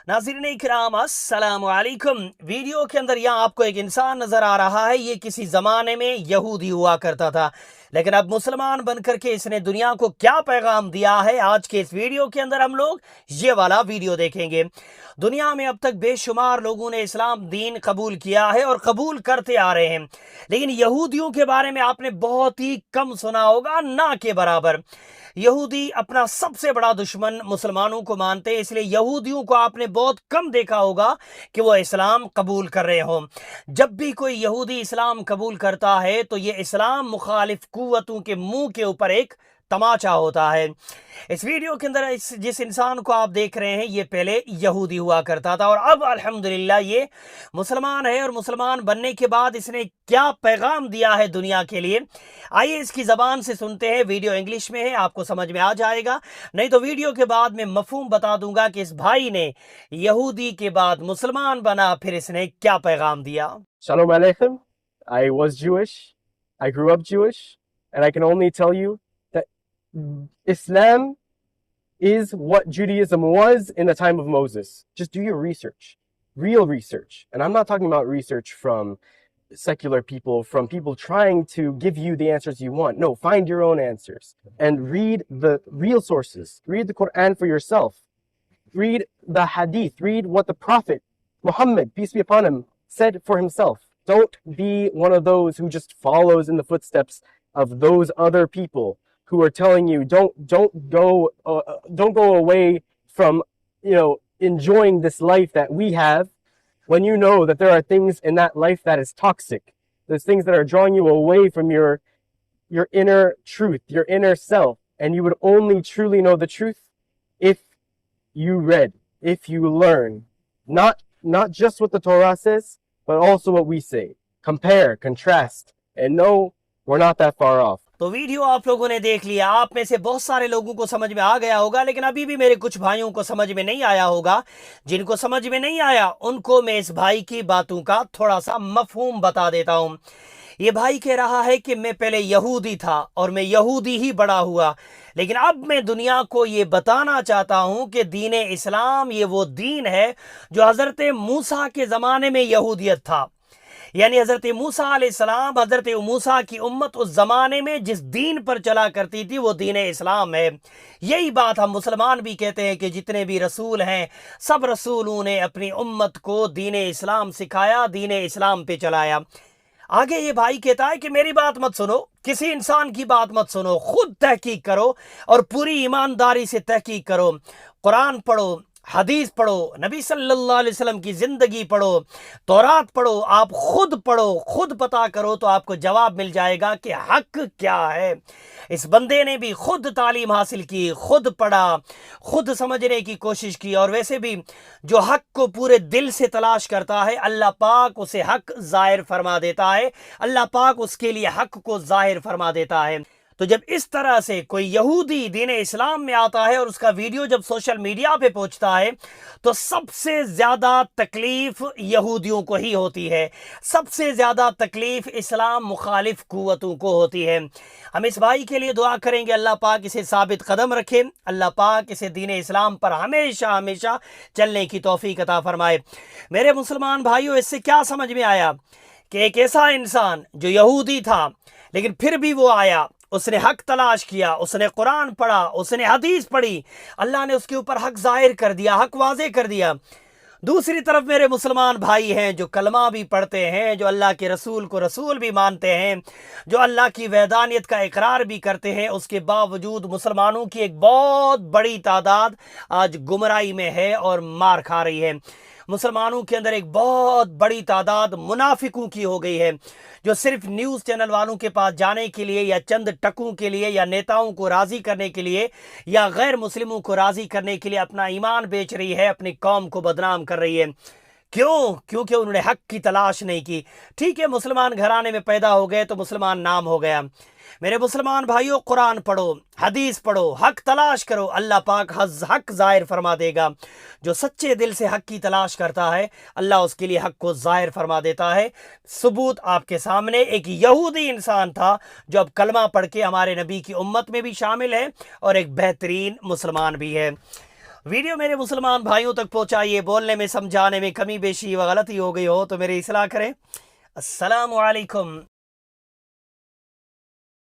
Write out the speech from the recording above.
नाज़रीन इकराम अस्सलाम वालेकुम। वीडियो के अंदर यहाँ आपको एक इंसान नज़र आ रहा है। ये किसी ज़माने में यहूदी हुआ करता था, लेकिन अब मुसलमान बनकर के इसने दुनिया को क्या पैगाम दिया है, आज के इस वीडियो के अंदर हम लोग ये वाला वीडियो देखेंगे। दुनिया में अब तक बेशुमार लोगों ने इस्लाम दीन कबूल किया है और कबूल करते आ रहे हैं, लेकिन यहूदियों के बारे में आपने बहुत ही कम सुना होगा, ना के बराबर। यहूदी अपना सबसे बड़ा दुश्मन मुसलमानों को मानते हैं, इसलिए यहूदियों को आपने बहुत कम देखा होगा कि वो इस्लाम कबूल कर रहे हों। जब भी कोई यहूदी इस्लाम कबूल करता है तो ये इस्लाम मुखालिफ कुव्वतों के मुंह के ऊपर एक तमाचा होता है। इस वीडियो के अंदर जिस इंसान को आप देख रहे हैं ये पहले यहूदी हुआ करता था और अब अल्हम्दुलिल्लाह ये मुसलमान है, और मुसलमान बनने के बाद इसने क्या पैगाम दिया है दुनिया के लिए, आइए इसकी ज़बान से सुनते हैं। वीडियो इंग्लिश में है, आपको समझ में आ जाएगा, नहीं तो वीडियो के बाद में मफहूम बता दूंगा कि इस भाई ने यहूदी के बाद मुसलमान बना, फिर इसने क्या पैगाम दिया। Shalom Aleichem. I was Jewish. I grew up Jewish. And I can only tell you that Islam is what Judaism was in the time of Moses. Just do your research. Real research. And I'm not talking about research from secular people, from people trying to give you the answers you want. No, find your own answers. And read the real sources. Read the Quran for yourself. Read the Hadith. Read what the Prophet Muhammad, peace be upon him, said for himself. Don't be one of those who just follows in the footsteps of those other people who are telling you don't go away from enjoying this life that we have, when you know that there are things in that life that is toxic. There's things that are drawing you away from your inner truth, your inner self, and you would only truly know the truth if you read, if you learn, not just what the Torah says, but also what we say. Compare, contrast, and no, we're not that far off. तो video आप लोगों ने देख लिया, आप में से बहुत सारे लोगों को समझ में आ गया होगा, लेकिन अभी भी मेरे कुछ भाइयों को समझ में नहीं आया होगा। जिनको समझ में नहीं आया उनको मैं इस भाई की बातों का थोड़ा सा मफहूम बता देता हूं। ये भाई कह रहा है कि मैं पहले यहूदी था और मैं यहूदी ही बड़ा हुआ, लेकिन अब मैं दुनिया को ये बताना चाहता हूं कि दीन इस्लाम ये वो दीन है जो हज़रत मूसा के ज़माने में यहूदियत था। यानी हज़रत मूसा अलैहिस्सलाम, हज़रत मूसा की उम्मत उस ज़माने में जिस दीन पर चला करती थी वो दीन इस्लाम है। यही बात हम मुसलमान भी कहते हैं कि जितने भी रसूल हैं सब रसूलों ने अपनी उम्मत को दीन इस्लाम सिखाया, दीन इस्लाम पे चलाया। आगे ये भाई कहता है कि मेरी बात मत सुनो, किसी इंसान की बात मत सुनो, खुद तहकीक करो और पूरी ईमानदारी से तहकीक करो। कुरान पढ़ो, हदीस पढ़ो, नबी सल्लल्लाहु अलैहि वसल्लम की ज़िंदगी पढ़ो, तौरात पढ़ो, आप खुद पढ़ो, खुद पता करो तो आपको जवाब मिल जाएगा कि हक क्या है। इस बंदे ने भी खुद तालीम हासिल की, खुद पढ़ा, खुद समझने की कोशिश की, और वैसे भी जो हक को पूरे दिल से तलाश करता है अल्लाह पाक उसे हक ज़ाहिर फरमा देता है, अल्लाह पाक उसके लिए हक को ज़ाहिर फरमा देता है। तो जब इस तरह से कोई यहूदी दीन इस्लाम में आता है और उसका वीडियो जब सोशल मीडिया पे पहुंचता है तो सबसे ज़्यादा तकलीफ यहूदियों को ही होती है, सबसे ज़्यादा तकलीफ इस्लाम मुखालिफ कुव्वतों को होती है। हम इस भाई के लिए दुआ करेंगे, अल्लाह पाक इसे साबित कदम रखे, अल्लाह पाक इसे दीन इस्लाम पर हमेशा हमेशा चलने की तौफीक अता फरमाए। मेरे मुसलमान भाइयों, इससे क्या समझ में आया कि एक ऐसा इंसान जो यहूदी था लेकिन फिर भी वो आया, उसने हक तलाश किया, उसने कुरान पढ़ा, उसने हदीस पढ़ी, अल्लाह ने उसके ऊपर हक जाहिर कर दिया, हक वाज़े कर दिया। दूसरी तरफ मेरे मुसलमान भाई हैं जो कलमा भी पढ़ते हैं, जो अल्लाह के रसूल को रसूल भी मानते हैं, जो अल्लाह की वहदानियत का इकरार भी करते हैं, उसके बावजूद मुसलमानों की एक बहुत बड़ी तादाद आज गुमराही में है और मार खा रही है। मुसलमानों के अंदर एक बहुत बड़ी तादाद मुनाफिकों की हो गई है, जो सिर्फ न्यूज़ चैनल वालों के पास जाने के लिए या चंद टकों के लिए या नेताओं को राज़ी करने के लिए या गैर मुस्लिमों को राज़ी करने के लिए अपना ईमान बेच रही है, अपनी कौम को बदनाम कर रही है। क्यों? क्योंकि उन्होंने हक की तलाश नहीं की। ठीक है, मुसलमान घराने में पैदा हो गए तो मुसलमान नाम हो गया। मेरे मुसलमान भाइयों, कुरान पढ़ो, हदीस पढ़ो, हक तलाश करो, अल्लाह पाक हक ज़ाहिर फरमा देगा। जो सच्चे दिल से हक की तलाश करता है अल्लाह उसके लिए हक को ज़ाहिर फरमा देता है। सबूत आपके सामने, एक यहूदी इंसान था जो अब कलमा पढ़ के हमारे नबी की उम्मत में भी शामिल है और एक बेहतरीन मुसलमान भी है। वीडियो मेरे मुसलमान भाइयों तक पहुंचाइए, बोलने में समझाने में कमी बेशी व गलती हो गई हो तो मेरी इस्लाह करें। अस्सलामु अलैकुम।